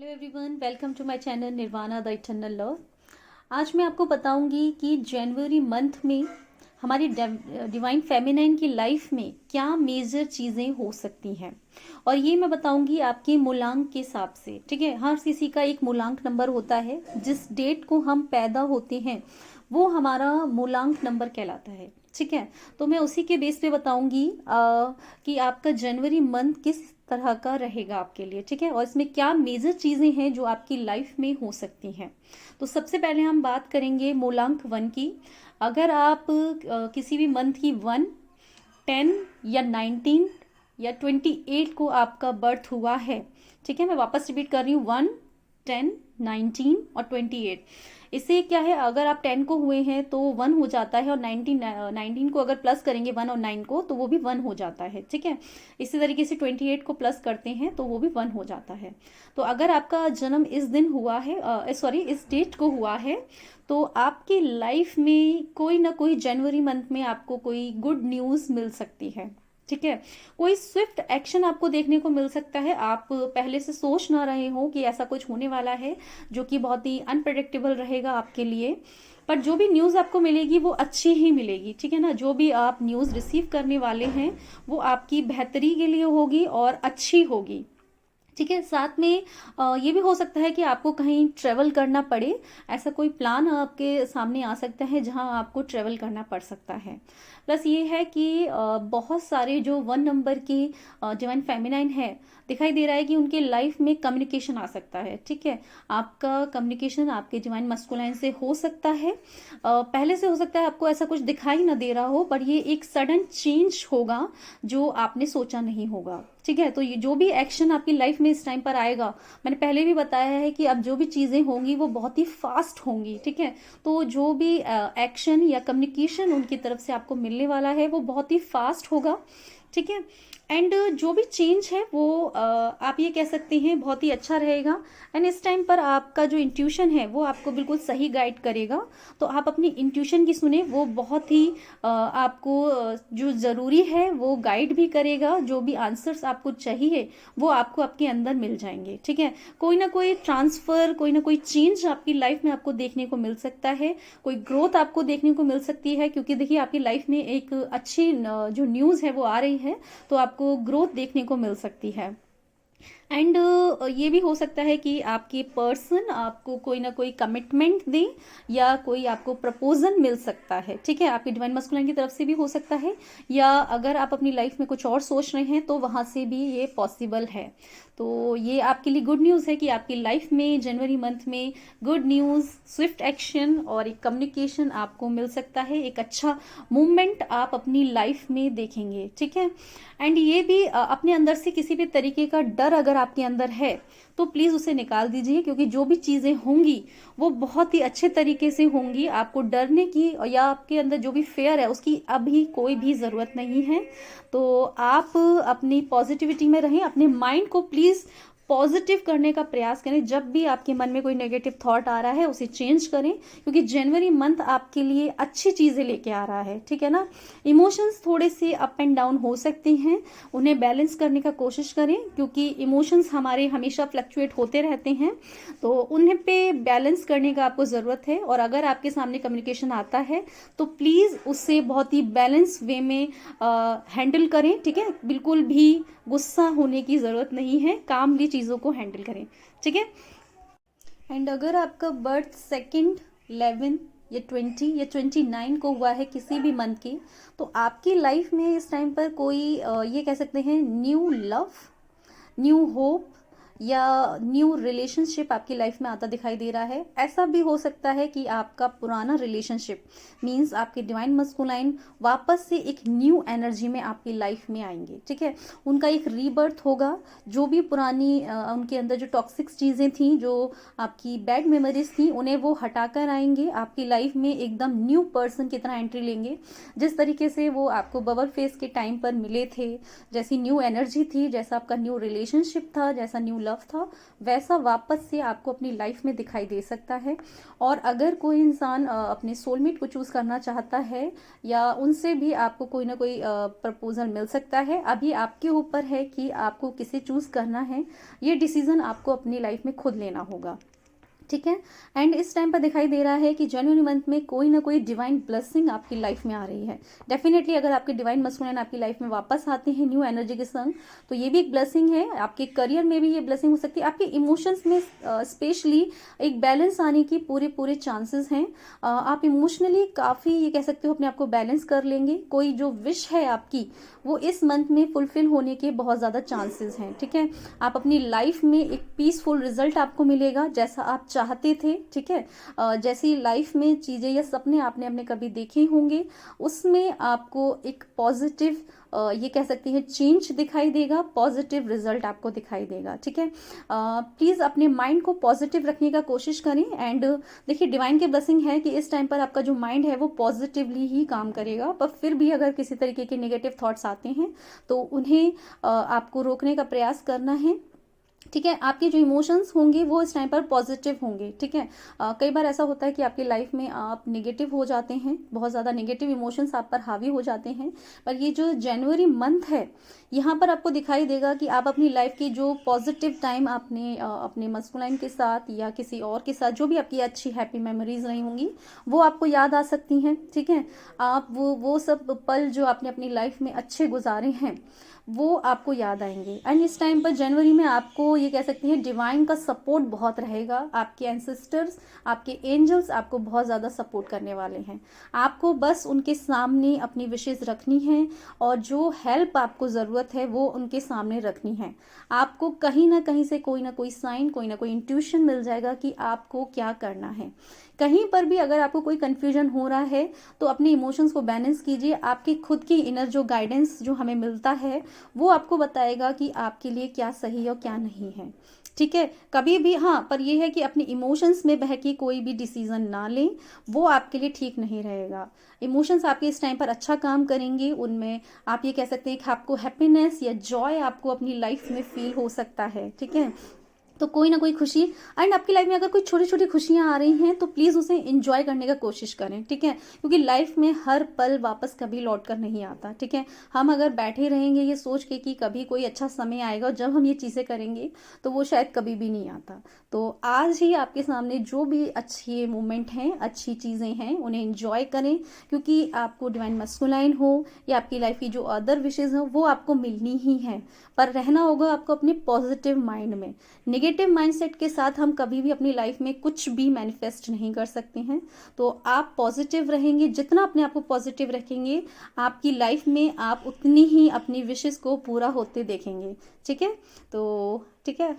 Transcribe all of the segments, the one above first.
Hello everyone, welcome to my channel Nirvana the eternal love. आज मैं आपको बताऊंगी कि जनवरी मंथ में हमारी डिवाइन फेमिनाइन की लाइफ में क्या मेजर चीज़ें हो सकती हैं। और ये मैं बताऊंगी आपके मूलांक के हिसाब से। ठीक है, हर किसी का एक मूलांक नंबर होता है। जिस डेट को हम पैदा होते हैं वो हमारा मूलांक नंबर कहलाता है। ठीक है, तो मैं उसी के बेस पे बताऊंगी कि आपका जनवरी मंथ किस तरह का रहेगा आपके लिए। ठीक है, और इसमें क्या मेजर चीजें हैं जो आपकी लाइफ में हो सकती हैं। तो सबसे पहले हम बात करेंगे मूलांक 1 की। अगर आप किसी भी मंथ की 1, 10 या 19 या 28 को आपका बर्थ हुआ है। ठीक है, मैं वापस रिपीट कर रही हूँ, 1, 10, 19 और 28। इससे क्या है, अगर आप 10 को हुए हैं तो 1 हो जाता है, और 19 को अगर प्लस करेंगे 1 और 9 को तो वो भी 1 हो जाता है। ठीक है, इसी तरीके से 28 को प्लस करते हैं तो वो भी 1 हो जाता है। तो अगर आपका जन्म इस दिन हुआ है, सॉरी इस डेट को हुआ है, तो आपकी लाइफ में कोई ना कोई जनवरी मंथ में आपको कोई गुड न्यूज़ मिल सकती है। ठीक है, कोई स्विफ्ट एक्शन आपको देखने को मिल सकता है। आप पहले से सोच ना रहे हो कि ऐसा कुछ होने वाला है, जो कि बहुत ही अनप्रेडिक्टेबल रहेगा आपके लिए। पर जो भी न्यूज़ आपको मिलेगी वो अच्छी ही मिलेगी। ठीक है ना, जो भी आप न्यूज़ रिसीव करने वाले हैं वो आपकी बेहतरी के लिए होगी और अच्छी होगी। ठीक है, साथ में ये भी हो सकता है कि आपको कहीं ट्रेवल करना पड़े। ऐसा कोई प्लान आपके सामने आ सकता है जहां आपको ट्रेवल करना पड़ सकता है। प्लस ये है कि बहुत सारे जो 1 नंबर की डिवाइन फेमिनाइन है, दिखाई दे रहा है कि उनके लाइफ में कम्युनिकेशन आ सकता है। ठीक है, आपका कम्युनिकेशन आपके डिवाइन मस्कुलाइन से हो सकता है। पहले से हो सकता है आपको ऐसा कुछ दिखाई ना दे रहा हो, पर ये एक सडन चेंज होगा जो आपने सोचा नहीं होगा। ठीक है, तो ये जो भी एक्शन आपकी लाइफ में इस टाइम पर आएगा, मैंने पहले भी बताया है कि अब जो भी चीजें होंगी वो बहुत ही फास्ट होंगी। ठीक है, तो जो भी एक्शन या कम्युनिकेशन उनकी तरफ से आपको मिलने वाला है वो बहुत ही फास्ट होगा। ठीक है, एंड जो भी चेंज है वो आप ये कह सकते हैं बहुत ही अच्छा रहेगा। एंड इस टाइम पर आपका जो इंट्यूशन है वो आपको बिल्कुल सही गाइड करेगा। तो आप अपनी इंट्यूशन की सुने, वो बहुत ही आपको जो ज़रूरी है वो गाइड भी करेगा। जो भी आंसर्स आपको चाहिए वो आपको आपके अंदर मिल जाएंगे। ठीक है, कोई ना कोई ट्रांसफ़र, कोई ना कोई चेंज आपकी लाइफ में आपको देखने को मिल सकता है। कोई ग्रोथ आपको देखने को मिल सकती है, क्योंकि देखिए आपकी लाइफ में एक अच्छी जो न्यूज़ है वो आ रही है, तो आपको ग्रोथ देखने को मिल सकती है। एंड ये भी हो सकता है कि आपके पर्सन आपको कोई ना कोई कमिटमेंट दे, या कोई आपको प्रपोजल मिल सकता है। ठीक है, आपकी डिवाइन मस्कुलाइन की तरफ से भी हो सकता है, या अगर आप अपनी लाइफ में कुछ और सोच रहे हैं तो वहां से भी ये पॉसिबल है। तो ये आपके लिए गुड न्यूज़ है कि आपकी लाइफ में जनवरी मंथ में गुड न्यूज़, स्विफ्ट एक्शन और एक कम्युनिकेशन आपको मिल सकता है। एक अच्छा मूवमेंट आप अपनी लाइफ में देखेंगे। ठीक है, एंड ये भी अपने अंदर से किसी भी तरीके का डर अगर आपके अंदर है तो प्लीज उसे निकाल दीजिए, क्योंकि जो भी चीजें होंगी वो बहुत ही अच्छे तरीके से होंगी। आपको डरने की या आपके अंदर जो भी फेयर है उसकी अभी कोई भी जरूरत नहीं है। तो आप अपनी पॉजिटिविटी में रहें, अपने माइंड को प्लीज पॉजिटिव करने का प्रयास करें। जब भी आपके मन में कोई नेगेटिव थॉट आ रहा है उसे चेंज करें, क्योंकि जनवरी मंथ आपके लिए अच्छी चीजें लेके आ रहा है। ठीक है ना, इमोशंस थोड़े से अप एंड डाउन हो सकते हैं, उन्हें बैलेंस करने का कोशिश करें, क्योंकि इमोशंस हमारे हमेशा फ्लक्चुएट होते रहते हैं। तो उन्हें पे बैलेंस करने का आपको ज़रूरत है। और अगर आपके सामने कम्युनिकेशन आता है तो प्लीज़ उससे बहुत ही बैलेंस वे में हैंडल करें। ठीक है, बिल्कुल भी गुस्सा होने की ज़रूरत नहीं है, कामली चीज़ों को हैंडल करें। ठीक है, एंड अगर आपका बर्थ 2, 11 या 20 या 29 को हुआ है किसी भी मंथ की, तो आपकी लाइफ में इस टाइम पर कोई ये कह सकते हैं न्यू लव, न्यू होप या न्यू रिलेशनशिप आपकी लाइफ में आता दिखाई दे रहा है। ऐसा भी हो सकता है कि आपका पुराना रिलेशनशिप मींस आपके डिवाइन मस्कुलाइन वापस से एक न्यू एनर्जी में आपकी लाइफ में आएंगे। ठीक है, उनका एक रीबर्थ होगा। जो भी पुरानी उनके अंदर जो टॉक्सिक चीज़ें थी, जो आपकी बैड मेमोरीज थी, उन्हें वो हटाकर आएंगे आपकी लाइफ में, एकदम न्यू पर्सन की तरह एंट्री लेंगे। जिस तरीके से वो आपको बबल फेस के टाइम पर मिले थे, जैसी न्यू एनर्जी थी, जैसा आपका न्यू रिलेशनशिप था, जैसा न्यू लव लव था वैसा वापस से आपको अपनी लाइफ में दिखाई दे सकता है। और अगर कोई इंसान अपने सोलमेट को चूज़ करना चाहता है या उनसे भी आपको कोई ना कोई प्रपोजल मिल सकता है। अभी आपके ऊपर है कि आपको किसे चूज़ करना है, ये डिसीज़न आपको अपनी लाइफ में खुद लेना होगा, ठीक है। एंड इस टाइम पर दिखाई दे रहा है कि जनवरी मंथ में कोई ना कोई डिवाइन ब्लेसिंग आपकी लाइफ में आ रही है। डेफिनेटली अगर आपके डिवाइन मस्कुलिन आपकी लाइफ में वापस आते हैं न्यू एनर्जी के संग, तो ये भी एक ब्लेसिंग है। आपके करियर में भी ये ब्लेसिंग हो सकती है। आपके इमोशंस में स्पेशली एक बैलेंस आने की पूरे पूरे चांसेस हैं। आप इमोशनली काफ़ी ये कह सकते हो अपने आप को बैलेंस कर लेंगे। कोई जो विश है आपकी वो इस मंथ में फुलफिल होने के बहुत ज़्यादा चांसेस हैं, ठीक है। आप अपनी लाइफ में एक पीसफुल रिजल्ट आपको मिलेगा जैसा आप चाहते थे, ठीक है। जैसी लाइफ में चीज़ें या सपने आपने अपने कभी देखे होंगे उसमें आपको एक पॉजिटिव ये कह सकती है चेंज दिखाई देगा, पॉजिटिव रिजल्ट आपको दिखाई देगा, ठीक है। प्लीज़ अपने माइंड को पॉजिटिव रखने का कोशिश करें। एंड देखिए डिवाइन की ब्लेसिंग है कि इस टाइम पर आपका जो माइंड है वो पॉजिटिवली ही काम करेगा, पर फिर भी अगर किसी तरीके के नेगेटिव थॉट्स आते हैं तो उन्हें आपको रोकने का प्रयास करना है, ठीक है। आपके जो इमोशंस होंगे वो इस टाइम पर पॉजिटिव होंगे, ठीक है। कई बार ऐसा होता है कि आपकी लाइफ में आप नेगेटिव हो जाते हैं, बहुत ज़्यादा नेगेटिव इमोशंस आप पर हावी हो जाते हैं, पर ये जो जनवरी मंथ है यहाँ पर आपको दिखाई देगा कि आप अपनी लाइफ की जो पॉजिटिव टाइम आपने अपने मस्कुलाइन के साथ या किसी और के साथ जो भी आपकी अच्छी हैप्पी मेमोरीज रही होंगी वो आपको याद आ सकती हैं, ठीक है। आप वो सब पल जो आपने अपनी लाइफ में अच्छे गुजारे हैं वो आपको याद आएंगे। एंड इस टाइम पर जनवरी में आपको ये कह सकते हैं डिवाइन का सपोर्ट बहुत रहेगा। आपके एंसेस्टर्स, आपके एंजल्स आपको बहुत ज़्यादा सपोर्ट करने वाले हैं। आपको बस उनके सामने अपनी विशेष रखनी है और जो हेल्प आपको ज़रूरत है वो उनके सामने रखनी है। आपको कहीं ना कहीं से कोई ना कोई साइन, कोई ना कोई इंट्यूशन मिल जाएगा कि आपको क्या करना है। कहीं पर भी अगर आपको कोई कंफ्यूजन हो रहा है तो अपने इमोशंस को बैलेंस कीजिए। आपकी खुद की इनर जो गाइडेंस जो हमें मिलता है वो आपको बताएगा कि आपके लिए क्या सही है और क्या नहीं है, ठीक है। कभी भी हाँ, पर यह है कि अपने इमोशंस में बह के कोई भी डिसीजन ना लें, वो आपके लिए ठीक नहीं रहेगा। इमोशंस आपके इस टाइम पर अच्छा काम करेंगे, उनमें आप ये कह सकते हैं कि आपको हैप्पीनेस या जॉय आपको अपनी लाइफ में फील हो सकता है, ठीक है। तो कोई ना कोई खुशी, एंड आपकी लाइफ में अगर कोई छोटी छोटी खुशियां आ रही हैं तो प्लीज़ उसे इंजॉय करने का कोशिश करें, ठीक है। क्योंकि लाइफ में हर पल वापस कभी लौट कर नहीं आता, ठीक है। हम अगर बैठे रहेंगे ये सोच के कि कभी कोई अच्छा समय आएगा और जब हम ये चीज़ें करेंगे तो वो शायद कभी भी नहीं आता। तो आज ही आपके सामने जो भी अच्छे मोमेंट हैं, अच्छी चीज़ें हैं, उन्हें इंजॉय करें। क्योंकि आपको डिवाइन मस्कुलाइन हो या आपकी लाइफ की जो अदर विशेज़ हो वो आपको मिलनी ही है, पर रहना होगा आपको अपने पॉजिटिव माइंड में। नेगेटिव माइंडसेट के साथ हम कभी भी अपनी लाइफ में कुछ भी मैनिफेस्ट नहीं कर सकते हैं। तो आप पॉजिटिव रहेंगे, जितना अपने आप को पॉजिटिव रखेंगे आपकी लाइफ में आप उतनी ही अपनी विशेस को पूरा होते देखेंगे, ठीक है। तो ठीक है,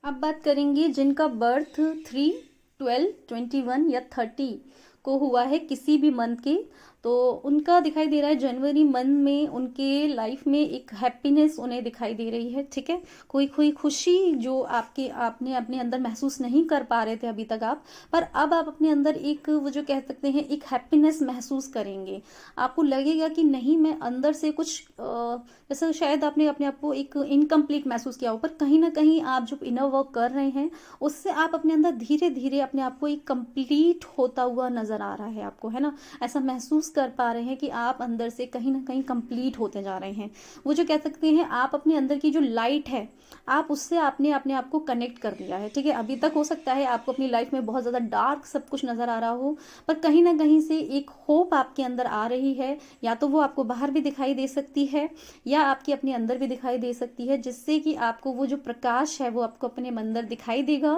अब बात करेंगे जिनका बर्थ 3, 12, 21 या 30 को हुआ है किसी भी मंथ के। तो उनका दिखाई दे रहा है जनवरी मंथ में उनके लाइफ में एक हैप्पीनेस उन्हें दिखाई दे रही है, ठीक है। कोई खुशी जो आपने अपने अंदर महसूस नहीं कर पा रहे थे अभी तक आप, पर अब आप अपने अंदर एक वो जो कह सकते हैं एक हैप्पीनेस महसूस करेंगे। आपको लगेगा कि नहीं, मैं अंदर से कुछ जैसे शायद आपने अपने आप को एक इनकम्प्लीट महसूस किया हो, पर कहीं ना कहीं आप जो इनर वर्क कर रहे हैं उससे आप अपने अंदर धीरे धीरे अपने आप को एक कंप्लीट होता हुआ नजर आ रहा है आपको, है ना। ऐसा महसूस कर पा रहे हैं कि आप अंदर से कहीं ना कहीं कंप्लीट होते जा रहे हैं। वो जो कह सकते हैं आप अपने अंदर की जो लाइट है आप उससे आपने अपने आप को कनेक्ट कर दिया है, ठीक है। अभी तक हो सकता है आपको अपनी लाइफ में बहुत ज़्यादा डार्क सब कुछ नज़र आ रहा हो, पर कहीं ना कहीं से एक होप आपके अंदर आ रही है। या तो वो आपको बाहर भी दिखाई दे सकती है या आपके अपने अंदर भी दिखाई दे सकती है, जिससे कि आपको वो जो प्रकाश है वो आपको अपने अंदर दिखाई देगा।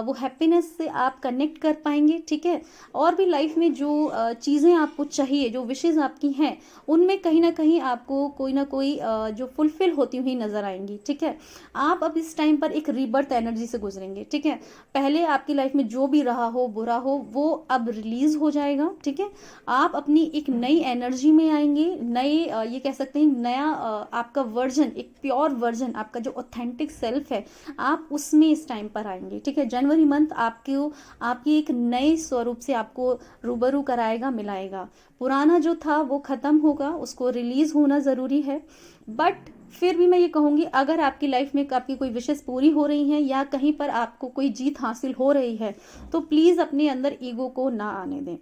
वो हैप्पीनेस से आप कनेक्ट कर पाएंगे, ठीक है। और भी लाइफ में जो चीज़ें आपको चाहिए, जो विशेज़ आपकी हैं, उनमें कहीं ना कहीं आपको कोई ना कोई जो फुलफिल होती हुई नजर आएंगी, ठीक है। आप अब इस टाइम पर एक रीबर्थ एनर्जी से गुजरेंगे, ठीक है। पहले आपकी लाइफ में जो भी रहा हो, बुरा हो, वो अब रिलीज हो जाएगा, ठीक है। आप अपनी एक नई एनर्जी में आएंगे, नए ये कह सकते हैं नया आपका वर्जन, एक प्योर वर्जन, आपका जो ऑथेंटिक सेल्फ है आप उसमें इस टाइम पर आएंगे, ठीक है। जनवरी मंथ आपको आपकी एक नए स्वरूप से आपको रूबरू कराएगा, मिलाएगा। पुराना जो था वो खत्म होगा, उसको रिलीज होना जरूरी है, बट फिर भी मैं ये कहूँगी, अगर आपकी लाइफ में आपकी कोई विशेष पूरी हो रही हैं या कहीं पर आपको कोई जीत हासिल हो रही है, तो प्लीज़ अपने अंदर ईगो को ना आने दें।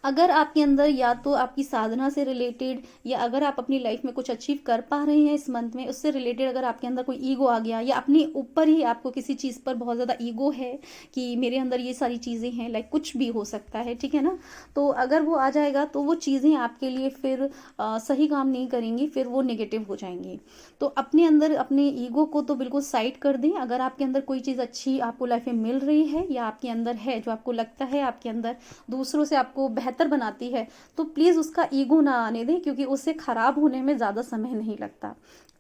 अगर आपके अंदर या तो आपकी साधना से रिलेटेड, या अगर आप अपनी लाइफ में कुछ अचीव कर पा रहे हैं इस मंथ में, उससे रिलेटेड अगर आपके अंदर कोई ईगो आ गया, या अपने ऊपर ही आपको किसी चीज़ पर बहुत ज़्यादा ईगो है कि मेरे अंदर ये सारी चीज़ें हैं, लाइक कुछ भी हो सकता है, ठीक है ना, तो अगर वो आ जाएगा तो वो चीज़ें आपके लिए फिर सही काम नहीं करेंगी, फिर वो नेगेटिव हो जाएंगी। तो अपने अंदर अपने ईगो को तो बिल्कुल साइड कर दें। अगर आपके अंदर कोई चीज़ अच्छी आपको लाइफ में मिल रही है, या आपके अंदर है जो आपको लगता है आपके अंदर दूसरों से आपको बेहतर बनाती है, तो प्लीज़ उसका ईगो ना आने दें, क्योंकि उससे ख़राब होने में ज़्यादा समय नहीं लगता,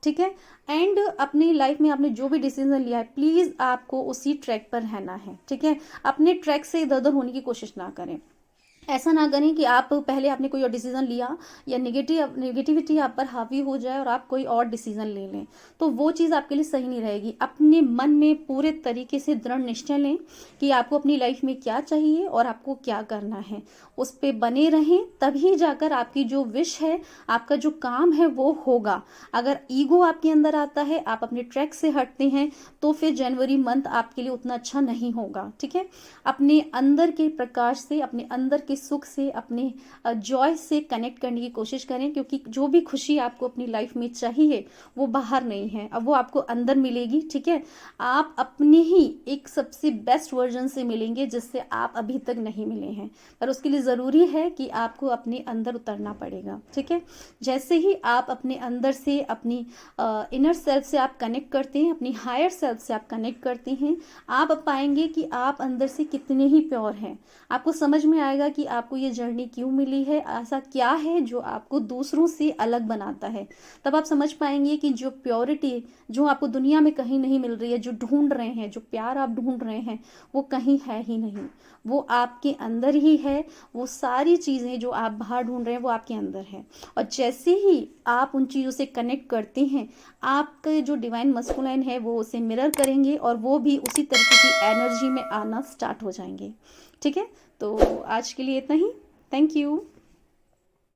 ठीक है। एंड अपनी लाइफ में आपने जो भी डिसीजन लिया है, प्लीज़ आपको उसी ट्रैक पर रहना है, ठीक है। अपने ट्रैक से इधर उधर होने की कोशिश ना करें। ऐसा ना करें कि आप पहले आपने कोई और डिसीजन लिया, या नेगेटिविटी आप पर हावी हो जाए और आप कोई और डिसीजन ले लें, तो वो चीज़ आपके लिए सही नहीं रहेगी। अपने मन में पूरे तरीके से दृढ़ निश्चय लें कि आपको अपनी लाइफ में क्या चाहिए और आपको क्या करना है, उस पर बने रहें, तभी जाकर आपकी जो विश है, आपका जो काम है वो होगा। अगर ईगो आपके अंदर आता है, आप अपने ट्रैक से हटते हैं, तो फिर जनवरी मंथ आपके लिए उतना अच्छा नहीं होगा, ठीक है। अपने अंदर के प्रकाश से, अपने अंदर के सुख से, अपने जॉय से कनेक्ट करने की कोशिश करें, क्योंकि जो भी खुशी आपको अपनी लाइफ में चाहिए वो बाहर नहीं है, अब वो आपको अंदर मिलेगी, ठीक है। आप अपने ही एक सबसे बेस्ट वर्जन से मिलेंगे, जिससे आप अभी तक नहीं मिले हैं, पर उसके लिए ज़रूरी है कि आपको अपने अंदर उतरना पड़ेगा, ठीक है। जैसे ही आप अपने अंदर से, अपनी इनर सेल्फ से आप कनेक्ट करते हैं, अपनी हायर सेल्फ से आप कनेक्ट करते हैं, आप पाएंगे कि आप अंदर से कितने ही प्योर हैं। आपको समझ में आएगा कि आपको ये जर्नी क्यों मिली है, ऐसा क्या है जो आपको दूसरों से अलग बनाता है। तब आप समझ पाएंगे कि जो प्योरिटी जो आपको दुनिया में कहीं नहीं मिल रही है, जो ढूंढ रहे हैं, जो प्यार आप ढूंढ रहे हैं, वो कहीं है ही नहीं, वो आपके अंदर ही है। वो सारी चीज़ें जो आप बाहर ढूंढ रहे हैं वो आपके अंदर है। और जैसे ही आप उन चीज़ों से कनेक्ट करते हैं, आपका जो डिवाइन मस्कुलाइन है वो उसे मिरर करेंगे, और वो भी उसी तरीके की एनर्जी में आना स्टार्ट हो जाएंगे, ठीक है। तो आज के लिए इतना ही। Thank you.